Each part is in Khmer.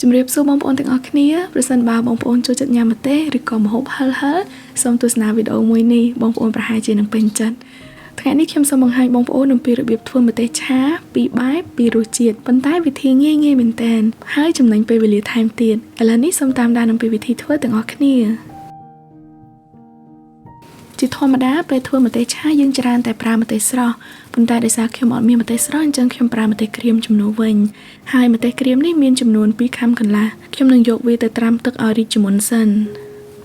ជំរាបសួរបងប្អូនទាំងអស់គ្នាប្រសិនបើបងប្អូនចូលចិត្តញ៉ាំម្ទេសឬក៏ម្ហូបហឹលសូមទស្សនាវីដេអូមួយនេះបងប្អូនប្រហែលជានឹងពេញចិត្តថ្ងៃនេះខ្ញុំសូមបង្ហាញបងប្អូនអំពីរបៀបធ្វើម្ទេសឆាពីរបែបពីររសជាតិប៉ុន្តែវិធីងាយមែនទែនហើយចំណេញពេលវេលាថែមទៀតឥឡូវនេះសូមតាមដានអំពីវិធីធ្វើទាំងអស់គ្នាជាធម្មតាពេលធ្វើម្ទេសឆាយើងច្រើនតែប្រើម្ទេសស្រស់ប៉ុន្តែដោយសារខ្ញុំអត់មានម្ទេសស្រស់អញ្ចឹងខ្ញុំប្រើម្ទេសក្រៀមជំនួសវិញហើយម្ទេសក្រៀមនេះមានចំនួន2ខាំកន្លះខ្ញុំនឹងយកវាទៅត្រាំទឹកឲ្យរីកជាមុនសិន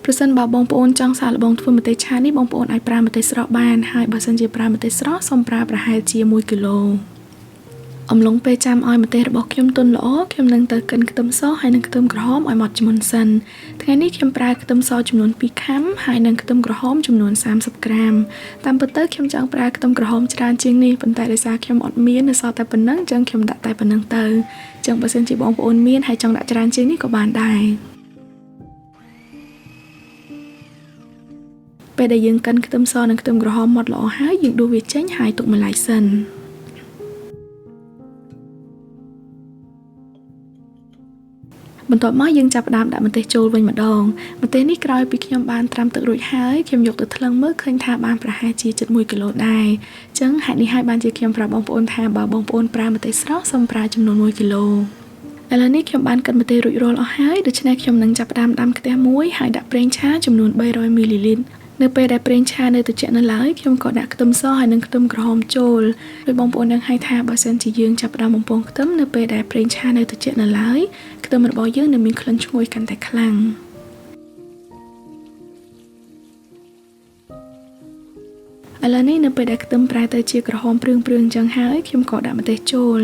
ប្រសិនបើបងប្អូនចង់សាកល្បងធ្វើម្ទេសឆានេះបងប្អូនអាចប្រើម្ទេសស្រស់បានហើយបើសិនជាប្រើម្ទេសស្រស់សូមប្រើប្រហែលជា1គីឡូអំឡុងពេលចាំឲ្យម្ទេសរបស់ខ្ញុំទន់ល្អខ្ញុំនឹងទៅកិនខ្ទឹមសហើយនិងខ្ទឹមក្រហមឲ្យម៉ត់ជាមុនសិនថ្ងៃនេះខ្ញុំប្រើខ្ទឹមសចំនួន2ខាំហើយនិងខ្ទឹមក្រហមចំនួន30ក្រាមតាមពិតទៅខ្ញុំចង់ប្រើខ្ទឹមក្រហមច្រើនជាងនេះប៉ុន្តែដោយសារខ្ញុំអត់មាននៅសល់តែប៉ុណ្ណឹងអញ្ចឹងខ្ញុំដាក់តែប៉ុណ្ណឹងទៅអញ្ចឹងបើសិនជាបងប្អូនមានហើយចង់ដាក់ច្រើនជាងនេះក៏បានដែរពេលដែលយើងកិនខ្ទឹមសនិងខ្ទឹមក្រហមម៉ត់ល្អហើយយើងដួសវាចេញហើយទុកម្ល៉េះសិនបន្ទាប់មកយើងចាប់ផ្ដើមដាក់ម្ទេសចូលវិញម្ដងម្ទេសនេះក្រោយពីខ្ញុំបានត្រាំទឹករួចហើយខ្ញុំយកទៅថ្លឹងមើលឃើញថាបានប្រហែលជា1គីឡូដែរអញ្ចឹងហេតុនេះហើយបានជាខ្ញុំប្រាប់បងប្អូនថាបើបងប្អូនប្រើម្ទេសស្រស់សូមប្រើចំនួន1គីឡូឥឡូវនេះខ្ញុំបានកិនម្ទេសរួចរាល់អស់ហើយដូច្នេះខ្ញុំនឹងចាប់ផ្ដើមដាំខ្ទះមួយហើយដាក់ប្រេងឆាចំនួន300មីលីលីត្រនៅពេលដែលប្រេងឆានៅត្រជាក់នៅឡើយខ្ញុំក៏ដាក់ខ្ទឹមសហើយនិងខ្ទឹមក្រហមចូលដោយបងប្អូននឹងហៅថាបើសិនជាយើងចាប់ផ្ដើមបំពងខ្ទឹមនៅពេលដែលប្រេងឆានៅត្រជាក់នៅឡើយខ្ទឹមរបស់យើងនឹងមានក្លិនឈ្ងុយកាន់តែខ្លាំងឥឡូវនេះនៅពេលដែលខ្ទឹមប្រែទៅជាក្រហមព្រឿងអញ្ចឹងហើយខ្ញុំក៏ដាក់ម្ទេសចូល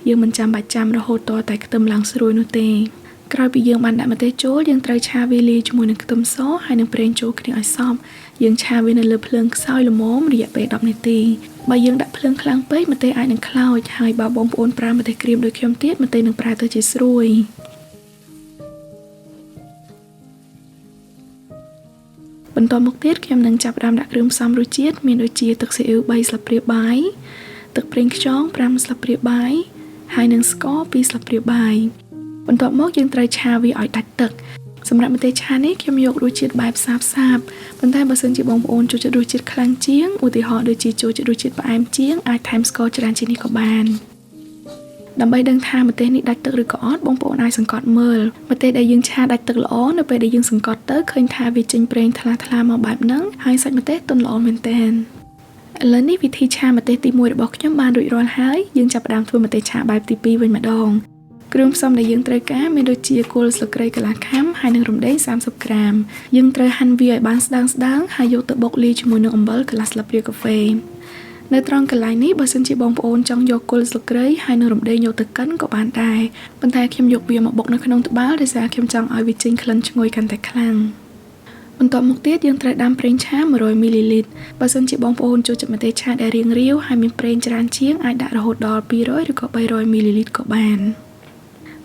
យើងមិនចាំបាច់ចាំរហូតតែខ្ទឹមឡើងស្រួយនោះទេក្រោយពីយើងបានដាក់ម្ទេសចូលយើងត្រូវឆាវាលាយជាមួយនឹងខ្ទឹមសហើយនឹងប្រេងចូលគ្នាឲ្យសព្វយើងឆាវានៅលើភ្លើងខ្សោយល្មមរយៈពេល10នាទីបើយើងដាក់ភ្លើងខ្លាំងពេកម្ទេសអាចនឹងខ្លោចហើយបើបងប្អូនប្រើម្ទេសក្រៀមដូចខ្ញុំទៀតម្ទេសនឹងប្រែទៅជាស្រួយបន្តមកទៀតខ្ញុំនឹងចាប់ផ្ដើមដាក់គ្រឿងផ្សំរសជាតិមានដូចជាទឹកស៊ីអ៊ីវ3ស្លាបព្រាបាយទឹកប្រេងខ្យង5ស្លាបព្រាបាយហើយនិងស្ករ2ស្លាបព្រាបាយបន្ទាប់មកយើងត្រូវឆាវាឲ្យដាច់ទឹកសម្រាប់ម្ទេសឆានេះខ្ញុំយករសជាតិបែបសាបប៉ុន្តែបើសិនជាបងប្អូនចូលចិត្តរសជាតិខ្លាំងជាងឧទាហរណ៍ដូចជាចូលចិត្តរសជាតិផ្អែមជាងអាចថែមស្ករច្រើនជាងនេះក៏បានដើម្បីដឹងថាម្ទេសនេះដាច់ទឹកឬក៏អត់បងប្អូនអាចសង្កត់មើលម្ទេសដែលយើងឆាដាច់ទឹកល្អនៅពេលដែលយើងសង្កត់ទៅឃើញថាវាចេញប្រេងថ្លាមកបែបហ្នឹងហើយសាច់ម្ទេសទន់ល្អមែនទែនឥឡូវនេះវិធីឆាម្ទេសទី1របស់ខ្ញុំបានរួចរាល់ហើយយើងចាប់ផ្ដើមធ្វើម្ទេសឆាបែបទី2វិញម្ដងគ្រឿងផ្សំដែលយើងត្រូវការមានដូចជាគល់ស្លឹកគ្រៃកន្លះខាំហើយនិងរំដេង30ក្រាមយើងត្រូវហាន់វាឲ្យបានស្ដើងហើយយកទៅបុកលាយជាមួយនឹងអំបិលកន្លះស្លាបព្រាកាហ្វេនៅត្រង់កន្លែងនេះបើសិនជាបងប្អូនចង់យកគល់ស្លឹកគ្រៃហើយនិងរំដេងយកទៅកិនក៏បានដែរប៉ុន្តែខ្ញុំយកវាមកបុកនៅក្នុងត្បាល់ដោយសារខ្ញុំចង់ឲ្យវាចេញក្លិនឈ្ងុយកាន់តែខ្លាំងបន្ទាប់មកទៀតយើងត្រូវដាំប្រេងឆា100មីលីលីត្របើសិនជាបងប្អូនចូលចិត្តម្ទេសឆាដែលរាងរាវហើយមានប្រេងច្រើនជាងអាចដាក់រហូតដល់200ឬក៏300មីលីលីត្រក៏បាន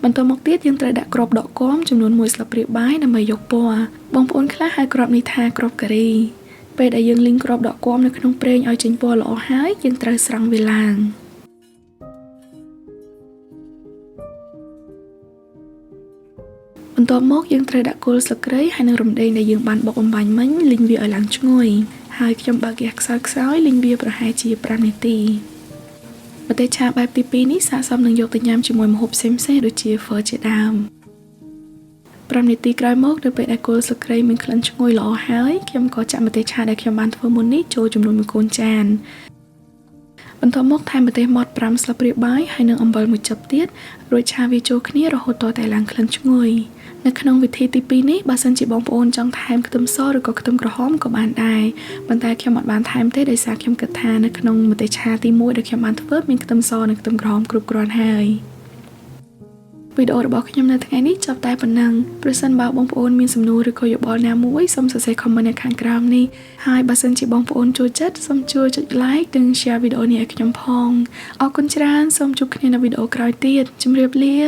បន្ទាប់មកទៀតយើងត្រូវដាក់គ្រាប់ដកគំចំនួន1ស្លាបព្រាបាយដើម្បីយកពណ៌បងប្អូនខ្លះហៅគ្រាប់នេះថាគ្រាប់ការីពេលដែលយើងលីងគ្រាប់ដកគំនៅក្នុងប្រេងឲ្យចេញពណ៌ល្អហើយយើងត្រូវស្រង់វាឡើងបន្ទាប់មកយើងត្រូវដាក់គល់ស្លឹកគ្រៃហើយនិងរំដេងដែលយើងបានបុកបំបាញ់មិញលីងវាឲ្យឡើងឈ្ងុយហើយខ្ញុំបើកហ្គាសខ្សោយលីងវាប្រហែលជា5នាទីម្ទេសឆាបែបទី2នេះស័ក្តិសមនឹងយកទៅញ៉ាំជាមួយម្ហូបផ្សេងៗដូចជាហ្វឺជាដើម5នាទីក្រោយមកនៅពេលដែលគល់ស្លឹកគ្រៃមានក្លិនឈ្ងុយល្អហើយខ្ញុំក៏ចាក់ម្ទេសឆាដែលខ្ញុំបានធ្វើមុននេះចូលចំនួន1កូនចានបន្ទាប់មកថែមម្ទេសម៉ដ្ឋ5ស្លាបព្រាបាយហើយនិងអំបិល1ចិបទៀតរួចឆាវាចូលគ្នារហូតទាល់តែឡើងក្លិនឈ្ងុយនៅក្នុងវិធីទី2នេះបើសិនជាបងប្អូនចង់ថែមខ្ទឹមសឬក៏ខ្ទឹមក្រហមក៏បានដែរប៉ុន្តែខ្ញុំអត់បានថែមទេដោយសារខ្ញុំគិតថានៅក្នុងម្ទេសឆាទី1ដែលខ្ញុំបានធ្វើមានខ្ទឹមសនិងខ្ទឹមក្រហមគ្រប់គ្រាន់ហើយវីដេអូរបស់ខ្ញុំនៅថ្ងៃនេះចប់តែប៉ុណ្ណឹងប្រសិនបើបងប្អូនមានសំណួរឬក៏យោបល់ណាមួយសូមសរសេរ comment នៅខាងក្រោមនេះហើយបើសិនជាបងប្អូនចូលចិត្តសូមជួយចុច like និង share វីដេអូនេះឲ្យខ្ញុំផងអរគុណច្រើនសូមជួបគ្នានៅវីដេអូក្រោយទៀតជម្រាបលា